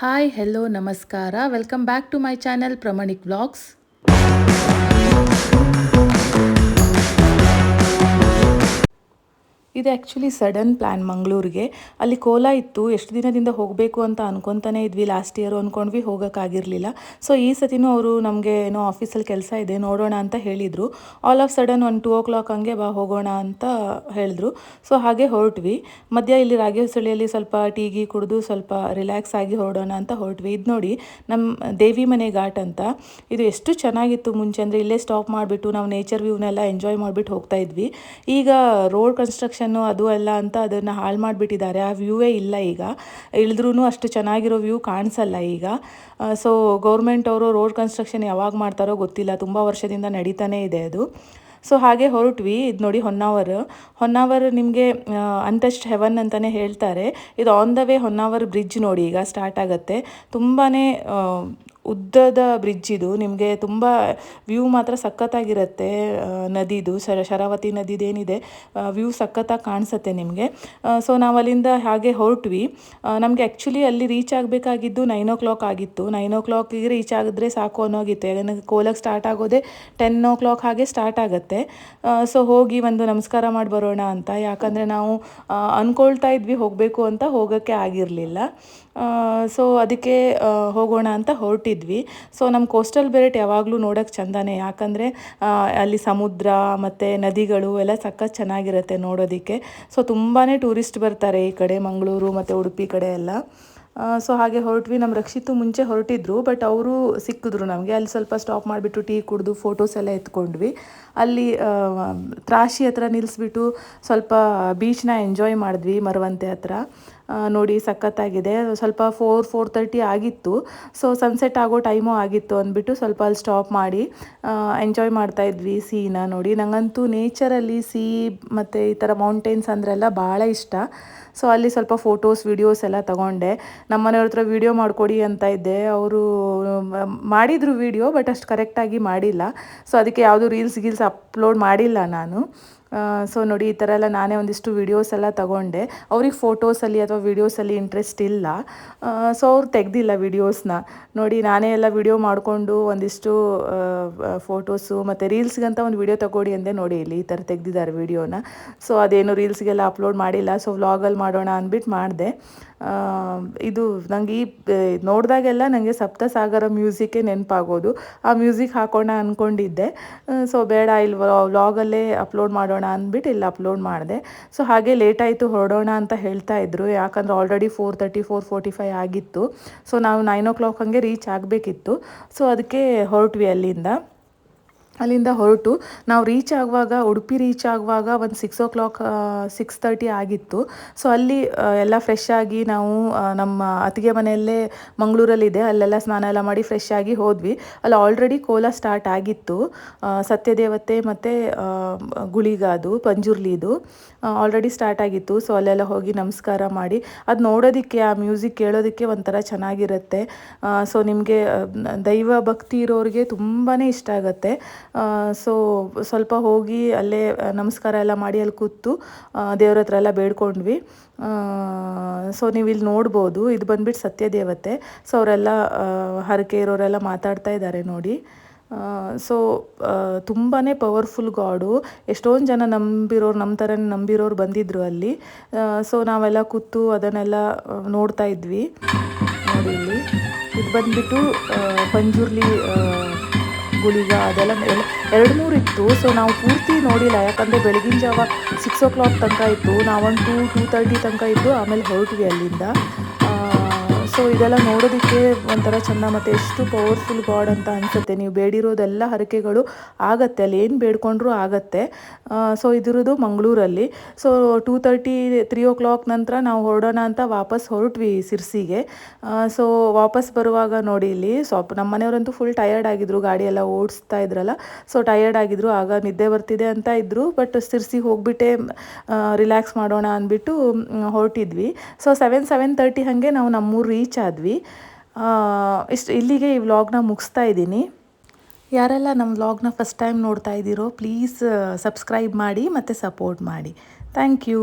Hi hello ನಮಸ್ಕಾರ welcome back to my channel Pramanik vlogs. ಇದು actually sudden plan ಮಂಗಳೂರಿಗೆ. ಅಲ್ಲಿ ಕೋಲಾ ಇತ್ತು, ಎಷ್ಟು ದಿನದಿಂದ ಹೋಗಬೇಕು ಅಂತ ಅನ್ಕೊತಾನೆ ಇದ್ವಿ. ಲಾಸ್ಟ್ ಇಯರು ಅಂದ್ಕೊಂಡ್ವಿ, ಹೋಗೋಕ್ಕಾಗಿರಲಿಲ್ಲ. ಸೊ ಈ ಸತಿನೂ ಅವರು ನಮಗೆ ಏನೋ ಆಫೀಸಲ್ಲಿ ಕೆಲಸ ಇದೆ ನೋಡೋಣ ಅಂತ ಹೇಳಿದರು. ಆಲ್ ಆಫ್ ಸಡನ್ ಒಂದು 2 o'clock ಹಂಗೆ ಬಾ ಹೋಗೋಣ ಅಂತ ಹೇಳಿದ್ರು. ಸೊ ಹಾಗೆ ಹೊರಟ್ವಿ. ಮಧ್ಯ ಇಲ್ಲಿ ರಾಗೇಶ್ವಳಿಯಲ್ಲಿ ಸ್ವಲ್ಪ ಟೀ ಕುಡಿದು ಸ್ವಲ್ಪ ರಿಲ್ಯಾಕ್ಸ್ ಆಗಿ ಹೊರಡೋಣ ಅಂತ ಹೊರಟ್ವಿ. ಇದು ನೋಡಿ ನಮ್ಮ ದೇವಿ ಮನೆ ಘಾಟ್ ಅಂತ. ಇದು ಎಷ್ಟು ಚೆನ್ನಾಗಿತ್ತು ಮುಂಚೆ ಅಂದರೆ, ಇಲ್ಲೇ ಸ್ಟಾಪ್ ಮಾಡಿಬಿಟ್ಟು ನಾವು ನೇಚರ್ ವ್ಯೂನೆಲ್ಲ ಎಂಜಾಯ್ ಮಾಡಿಬಿಟ್ಟು ಹೋಗ್ತಾ ಇದ್ವಿ. ಈಗ ರೋಡ್ ಕನ್ಸ್ಟ್ರಕ್ಷನ್ ಅದು ಎಲ್ಲ ಅಂತ ಅದನ್ನು ಹಾಳು ಮಾಡಿಬಿಟ್ಟಿದ್ದಾರೆ. ಆ ವ್ಯೂವೇ ಇಲ್ಲ ಈಗ. ಇಳಿದ್ರೂ ಅಷ್ಟು ಚೆನ್ನಾಗಿರೋ ವ್ಯೂ ಕಾಣಿಸಲ್ಲ ಈಗ. ಸೊ ಗೌರ್ಮೆಂಟ್ ಅವರು ರೋಡ್ ಕನ್ಸ್ಟ್ರಕ್ಷನ್ ಯಾವಾಗ ಮಾಡ್ತಾರೋ ಗೊತ್ತಿಲ್ಲ, ತುಂಬ ವರ್ಷದಿಂದ ನಡೀತಾನೇ ಇದೆ ಅದು. ಸೊ ಹಾಗೆ ಹೊರಟ್ವಿ. ಇದು ನೋಡಿ ಹೊನ್ನಾವರ್ ನಿಮಗೆ ಅನ್ಟಚ್ಡ್ ಹೆವನ್ ಅಂತಲೇ ಹೇಳ್ತಾರೆ. ಇದು on the way Honnavar bridge ನೋಡಿ ಈಗ ಸ್ಟಾರ್ಟ್ ಆಗುತ್ತೆ. ತುಂಬಾ ಉದ್ದದ ಬ್ರಿಡ್ಜ್ ಇದು. ನಿಮಗೆ ತುಂಬ ವ್ಯೂ ಮಾತ್ರ ಸಖತ್ತಾಗಿರುತ್ತೆ. ನದಿದು ಶರಾವತಿ ನದಿದೇನಿದೆ ವ್ಯೂ ಸಖತ್ತಾಗಿ ಕಾಣಿಸುತ್ತೆ ನಿಮಗೆ. ಸೊ ನಾವು ಅಲ್ಲಿಂದ ಹಾಗೆ ಹೊರಟ್ವಿ. ನಮಗೆ ಆ್ಯಕ್ಚುಲಿ ಅಲ್ಲಿ ರೀಚ್ ಆಗಬೇಕಾಗಿದ್ದು 9 o'clock ಆಗಿತ್ತು. 9 o'clockಗೆ ರೀಚ್ ಆಗಿದ್ರೆ ಸಾಕು ಅನ್ನೋಗಿತ್ತು. ಯಾಕಂದರೆ ಕೋಲಕ್ಕೆ ಸ್ಟಾರ್ಟ್ ಆಗೋದೇ 10 o'clock ಹಾಗೆ ಸ್ಟಾರ್ಟ್ ಆಗುತ್ತೆ. ಸೊ ಹೋಗಿ ಒಂದು ನಮಸ್ಕಾರ ಮಾಡಿ ಬರೋಣ ಅಂತ. ಯಾಕಂದರೆ ನಾವು ಅಂದ್ಕೊಳ್ತಾ ಇದ್ವಿ ಹೋಗಬೇಕು ಅಂತ, ಹೋಗೋಕ್ಕೆ ಆಗಿರಲಿಲ್ಲ. ಸೊ ಅದಕ್ಕೆ ಹೋಗೋಣ ಅಂತ ಹೊರಟಿದ್ವಿ. ಸೊ ನಮ್ಮ ಕೋಸ್ಟಲ್ ಬೆಲ್ಟ್ ಯಾವಾಗಲೂ ನೋಡೋಕ್ಕೆ ಚೆಂದಾನೆ. ಯಾಕಂದರೆ ಅಲ್ಲಿ ಸಮುದ್ರ ಮತ್ತು ನದಿಗಳು ಎಲ್ಲ ಸಖತ್ ಚೆನ್ನಾಗಿರುತ್ತೆ ನೋಡೋದಕ್ಕೆ. ಸೊ ತುಂಬಾ ಟೂರಿಸ್ಟ್ ಬರ್ತಾರೆ ಈ ಕಡೆ ಮಂಗಳೂರು ಮತ್ತು ಉಡುಪಿ ಕಡೆ ಎಲ್ಲ. ಸೊ ಹಾಗೆ ಹೊರಟ್ವಿ. ನಮ್ಮ ರಕ್ಷಿತು ಮುಂಚೆ ಹೊರಟಿದ್ರು, ಬಟ್ ಅವರು ಸಿಕ್ಕಿದ್ರು ನಮಗೆ. ಅಲ್ಲಿ ಸ್ವಲ್ಪ ಸ್ಟಾಪ್ ಮಾಡಿಬಿಟ್ಟು ಟೀ ಕುಡಿದು ಫೋಟೋಸ್ ಎಲ್ಲ ಎತ್ಕೊಂಡ್ವಿ. ಅಲ್ಲಿ ತ್ರಾಶಿ ಹತ್ರ ನಿಲ್ಲಿಸ್ಬಿಟ್ಟು ಸ್ವಲ್ಪ ಬೀಚ್ನ ಎಂಜಾಯ್ ಮಾಡಿದ್ವಿ ಮರವಂತೆ ಹತ್ರ. ನೋಡಿ ಸಖತ್ತಾಗಿದೆ. ಸ್ವಲ್ಪ 4:30 ಆಗಿತ್ತು. ಸೊ ಸನ್ಸೆಟ್ ಆಗೋ ಟೈಮು ಆಗಿತ್ತು ಅಂದ್ಬಿಟ್ಟು ಸ್ವಲ್ಪ ಅಲ್ಲಿ ಸ್ಟಾಪ್ ಮಾಡಿ ಎಂಜಾಯ್ ಮಾಡ್ತಾಯಿದ್ವಿ ಸೀನ ನೋಡಿ. ನನಗಂತೂ ನೇಚರಲ್ಲಿ ಮತ್ತು ಈ ಥರ ಮೌಂಟೇನ್ಸ್ ಅಂದ್ರೆಲ್ಲ ಭಾಳ ಇಷ್ಟ. ಸೊ ಅಲ್ಲಿ ಸ್ವಲ್ಪ ಫೋಟೋಸ್ ವಿಡಿಯೋಸ್ ಎಲ್ಲ ತೊಗೊಂಡೆ. ನಮ್ಮ ಮನೆಯವ್ರ ಹತ್ರ ವೀಡಿಯೋ ಮಾಡಿಕೊಡಿ ಅಂತ ಇದ್ದೆ. ಅವರು ಮಾಡಿದರು ವೀಡಿಯೋ, ಬಟ್ ಅಷ್ಟು ಕರೆಕ್ಟಾಗಿ ಮಾಡಿಲ್ಲ. ಸೊ ಅದಕ್ಕೆ ಯಾವುದು ರೀಲ್ಸ್ ಅಪ್ಲೋಡ್ ಮಾಡಿಲ್ಲ ನಾನು. ಸೊ ನೋಡಿ ಈ ಥರ ಎಲ್ಲ ನಾನೇ ಒಂದಿಷ್ಟು ವೀಡಿಯೋಸ್ ಎಲ್ಲ ತೊಗೊಂಡೆ. ಅವ್ರಿಗೆ ಫೋಟೋಸಲ್ಲಿ ಅಥವಾ ವೀಡಿಯೋಸಲ್ಲಿ ಇಂಟ್ರೆಸ್ಟ್ ಇಲ್ಲ. ಸೊ ಅವ್ರು ತೆಗೆದಿಲ್ಲ ವೀಡಿಯೋಸ್ನ. ನೋಡಿ ನಾನೇ ಎಲ್ಲ ವೀಡಿಯೋ ಮಾಡಿಕೊಂಡು ಒಂದಿಷ್ಟು ಫೋಟೋಸು ಮತ್ತು ರೀಲ್ಸ್ಗಂತ ಒಂದು ವೀಡಿಯೋ ತಗೊಡಿ ಅಂದೆ. ನೋಡಿ ಇಲ್ಲಿ ಈ ಥರ ತೆಗೆದಿದ್ದಾರೆ ವೀಡಿಯೋನ. ಸೊ ಅದೇನು ರೀಲ್ಸ್ಗೆಲ್ಲ ಅಪ್ಲೋಡ್ ಮಾಡಿಲ್ಲ. ಸೊ ವ್ಲಾಗಲ್ಲಿ ಮಾಡೋಣ ಅಂದ್ಬಿಟ್ಟು ಮಾಡಿದೆ. ಇದು ನನಗೆ ನೋಡಿದಾಗೆಲ್ಲ ನನಗೆ ಸಪ್ತಸಾಗರ ಮ್ಯೂಸಿಕ್ಕೇ ನೆನಪಾಗೋದು. ಆ ಮ್ಯೂಸಿಕ್ ಹಾಕೋಣ ಅಂದ್ಕೊಂಡಿದ್ದೆ. ಸೊ ಬೇಡ, ಇಲ್ಲಿ ವ್ಲಾಗಲ್ಲೇ ಅಪ್ಲೋಡ್ ಮಾಡೋಣ ಅಂದ್ಬಿಟ್ಟು ಇಲ್ಲಿ ಅಪ್ಲೋಡ್ ಮಾಡಿದೆ. ಸೊ ಹಾಗೆ ಲೇಟ್ ಆಯಿತು ಹೊರಡೋಣ ಅಂತ ಹೇಳ್ತಾ ಇದ್ರು. ಯಾಕಂದರೆ ಆಲ್ರೆಡಿ 4:30 4:45 ಆಗಿತ್ತು. ಸೊ ನಾವು 9 o'clock ಹಂಗೆ ರೀಚ್ ಆಗಬೇಕಿತ್ತು. ಸೊ ಅದಕ್ಕೆ ಹೊರಟ್ವಿ ಅಲ್ಲಿಂದ ಹೊರಟು ನಾವು ಉಡುಪಿ ರೀಚ್ ಆಗುವಾಗ ಒಂದು 6 o'clock 6:30 ಆಗಿತ್ತು. ಸೊ ಅಲ್ಲಿ ಎಲ್ಲ ಫ್ರೆಶ್ ಆಗಿ ನಾವು ನಮ್ಮ ಅತ್ತಿಗೆ ಮನೆಯಲ್ಲೇ ಮಂಗಳೂರಲ್ಲಿದೆ, ಅಲ್ಲೆಲ್ಲ ಸ್ನಾನ ಎಲ್ಲ ಮಾಡಿ ಫ್ರೆಶ್ ಆಗಿ ಹೋದ್ವಿ. ಅಲ್ಲಿ ಆಲ್ರೆಡಿ ಕೋಲ ಸ್ಟಾರ್ಟ್ ಆಗಿತ್ತು. ಸತ್ಯದೇವತೆ ಮತ್ತು ಗುಳಿಗಾದು ಪಂಜುರ್ಲಿದು ಆಲ್ರೆಡಿ ಸ್ಟಾರ್ಟ್ ಆಗಿತ್ತು. ಸೊ ಅಲ್ಲೆಲ್ಲ ಹೋಗಿ ನಮಸ್ಕಾರ ಮಾಡಿ ಅದು ನೋಡೋದಕ್ಕೆ, ಆ ಮ್ಯೂಸಿಕ್ ಕೇಳೋದಕ್ಕೆ ಒಂಥರ ಚೆನ್ನಾಗಿರುತ್ತೆ. ಸೊ ನಿಮಗೆ ದೈವ ಭಕ್ತಿ ಇರೋರಿಗೆ ತುಂಬಾ ಇಷ್ಟ ಆಗುತ್ತೆ. ಸೊ ಸ್ವಲ್ಪ ಹೋಗಿ ಅಲ್ಲೇ ನಮಸ್ಕಾರ ಎಲ್ಲ ಮಾಡಿ ಅಲ್ಲಿ ಕೂತು ದೇವ್ರ ಹತ್ರ ಎಲ್ಲ ಬೇಡ್ಕೊಂಡ್ವಿ. ಸೊ ನೀವು ಇಲ್ಲಿ ನೋಡ್ಬೋದು, ಇದು ಬಂದ್ಬಿಟ್ಟು ಸತ್ಯದೇವತೆ. ಸೊ ಅವರೆಲ್ಲ ಹರಕೆ ಇರೋರೆಲ್ಲ ಮಾತಾಡ್ತಾ ಇದ್ದಾರೆ ನೋಡಿ. ಸೊ ತುಂಬಾ ಪವರ್ಫುಲ್ ಗಾಡು. ಎಷ್ಟೊಂದು ಜನ ನಮ್ಮ ಥರ ನಂಬಿರೋರು ಬಂದಿದ್ದರು ಅಲ್ಲಿ. ಸೊ ನಾವೆಲ್ಲ ಕೂತು ಅದನ್ನೆಲ್ಲ ನೋಡ್ತಾ ಇದ್ವಿ ನೋಡಿ. ಇಲ್ಲಿ ಇದು ಬಂದುಬಿಟ್ಟು ಪಂಜುರ್ಲಿ ಗುಳಿಗ ಅದೆಲ್ಲ 2-3 ಇತ್ತು. ಸೊ ನಾವು ಪೂರ್ತಿ ನೋಡಿಲ್ಲ, ಯಾಕಂದರೆ ಬೆಳಗಿನ ಜಾವ 6 o'clock ತನಕ ಇತ್ತು. ನಾವೊಂದು 2:30 ತನಕ ಇದ್ದು ಆಮೇಲೆ ಹೊರಟ್ವಿ ಅಲ್ಲಿಂದ. ಸೊ ಇದೆಲ್ಲ ನೋಡೋದಕ್ಕೆ ಒಂಥರ ಚೆಂದ, ಮತ್ತು ಎಷ್ಟು ಪವರ್ಫುಲ್ ಗಾಡ್ ಅಂತ ಅನಿಸುತ್ತೆ. ನೀವು ಬೇಡಿರೋದೆಲ್ಲ ಹರಕೆಗಳು ಆಗತ್ತೆ, ಅಲ್ಲಿ ಏನು ಬೇಡ್ಕೊಂಡ್ರೂ ಆಗತ್ತೆ. ಸೊ ಇದಿರೋದು ಮಂಗಳೂರಲ್ಲಿ. ಸೊ 2:30 3 o'clock ನಂತರ ನಾವು ಹೊರಡೋಣ ಅಂತ ವಾಪಸ್ ಹೊರಟ್ವಿ ಸಿರ್ಸಿಗೆ. ಸೊ ವಾಪಸ್ ಬರುವಾಗ ನೋಡಿ ಇಲ್ಲಿ ಸ್ವಲ್ಪ ನಮ್ಮ ಮನೆಯವರಂತೂ ಫುಲ್ ಟಯರ್ಡ್ ಆಗಿದ್ರು, ಗಾಡಿ ಎಲ್ಲ ಓಡಿಸ್ತಾ ಇದ್ರಲ್ಲ. ಸೊ ಟಯರ್ಡ್ ಆಗಿದ್ರು, ಆಗ ನಿದ್ದೆ ಬರ್ತಿದೆ ಅಂತ ಇದ್ದರು. ಬಟ್ ಸಿರ್ಸಿಗೆ ಹೋಗ್ಬಿಟ್ಟೆ ರಿಲ್ಯಾಕ್ಸ್ ಮಾಡೋಣ ಅಂದ್ಬಿಟ್ಟು ಹೊರಟಿದ್ವಿ. ಸೊ 7:30 ಹಾಗೆ ನಾವು ನಮ್ಮೂರು ರೀಚ್ ಆದ್ವಿ. ಇಲ್ಲಿಗೆ ಈ ವ್ಲಾಗ್ನ ಮುಗಿಸ್ತಾ ಇದ್ದೀನಿ. ಯಾರೆಲ್ಲ ನಮ್ಮ ವ್ಲಾಗ್ನ ಫಸ್ಟ್ ಟೈಮ್ ನೋಡ್ತಾ ಇದ್ದೀರೋ ಪ್ಲೀಸ್ ಸಬ್ಸ್ಕ್ರೈಬ್ ಮಾಡಿ ಮತ್ತು ಸಪೋರ್ಟ್ ಮಾಡಿ. Thank you.